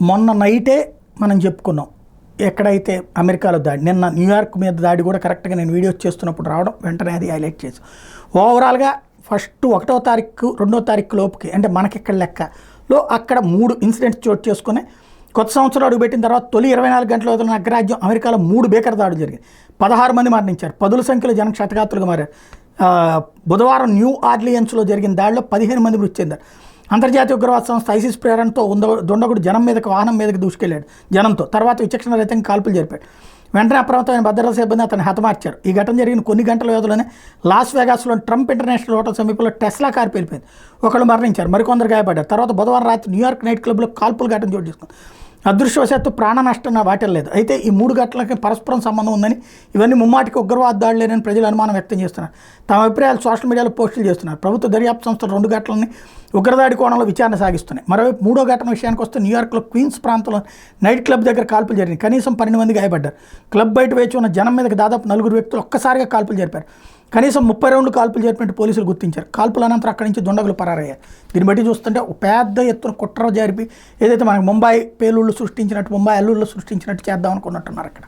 మొన్న నైటే మనం చెప్పుకున్నాం ఎక్కడైతే అమెరికాలో దాడి, నిన్న న్యూయార్క్ మీద దాడి కూడా కరెక్ట్గా నేను వీడియోస్ చేస్తున్నప్పుడు రావడం, వెంటనే అది హైలైట్ చేసి ఓవరాల్గా ఫస్ట్ 1వ తారీఖు 2వ తారీఖు లోపుకి అంటే మనకిక్కడ లెక్కలో అక్కడ 3 ఇన్సిడెంట్స్ చోటు చేసుకుని కొత్త సంవత్సరం అడుగుపెట్టిన తర్వాత తొలి 24 గంటల వదిలిన అగ్రరాజ్యం అమెరికాలో 3 భీకర దాడులు జరిగాయి. 16 మంది మరణించారు, పదుల సంఖ్యలో జనం క్షతగాత్రులుగా మారారు. బుధవారం న్యూ ఆర్లియన్స్లో జరిగిన దాడిలో 15 మంది మృతి చెందారు. అంతర్జాతీయ ఉగ్రవాద సంస్థ ఐసిస్ ప్రేరణతో దుండగుడు జనం మీదకి వాహనం మీదకి దూసుకెళ్లాడు జనంతో. తర్వాత విచక్షణ రహితంగా కాల్పులు జరిపాడు. వెంటనే అప్రమత్తమైన భద్రతా సిబ్బంది అతన్ని హతమార్చారు. ఈ ఘటన జరిగిన కొన్ని గంటల వ్యవధిలోనే లాస్ వేగాస్లోని ట్రంప్ ఇంటర్నేషనల్ హోటల్ సమీపంలో టెస్లా కారు పేలిపోయింది. ఒకళ్ళు మరణించారు, మరికొందరు గాయపడ్డారు. తర్వాత బుధవారం రాత్రి న్యూయార్క్ నైట్ క్లబ్లో కాల్పుల ఘటన చోటు చేసుకుంది. అదృష్టవశాత్తు ప్రాణ నష్టం వాటిల్లలేదు. అయితే ఈ 3 ఘటనలకి పరస్పరం సంబంధం ఉందని, ఇవన్నీ ముమ్మాటికి ఉగ్రవాద దాడులేనని ప్రజలు అనుమానం వ్యక్తం చేస్తున్నారు. తమ అభిప్రాయాలు సోషల్ మీడియాలో పోస్టులు చేస్తున్నారు. ప్రభుత్వ దర్యాప్తు సంస్థలు 2 ఘటనలని ఉగ్రదాడి కోణంలో విచారణ సాగిస్తున్నాయి. మరోవైపు 3వ ఘటన విషయానికి వస్తే న్యూయార్క్లో క్వీన్స్ ప్రాంతంలో నైట్ క్లబ్ దగ్గర కాల్పులు జరిగినాయి. కనీసం 12 మంది గాయపడ్డారు. క్లబ్ బయట వేచి ఉన్న జనం మీదకి దాదాపు 4 వ్యక్తులు ఒక్కసారిగా కాల్పులు జరిపారు. కనీసం 30 రౌండ్లు కాల్పులు జరిపినట్టు పోలీసులు గుర్తించారు. కాల్పుల అనంతరం అక్కడి నుంచి దుండగులు పరారయ్యారు. దీన్ని బట్టి చూస్తుంటే ఒక పెద్ద ఎత్తున కుట్ర జరిపి ఏదైతే మనకి ముంబై పేలుళ్ళు సృష్టించినట్టు, ముంబై అల్లుళ్ళు సృష్టించినట్టు చేద్దాం అనుకున్నట్టున్నారు అక్కడ.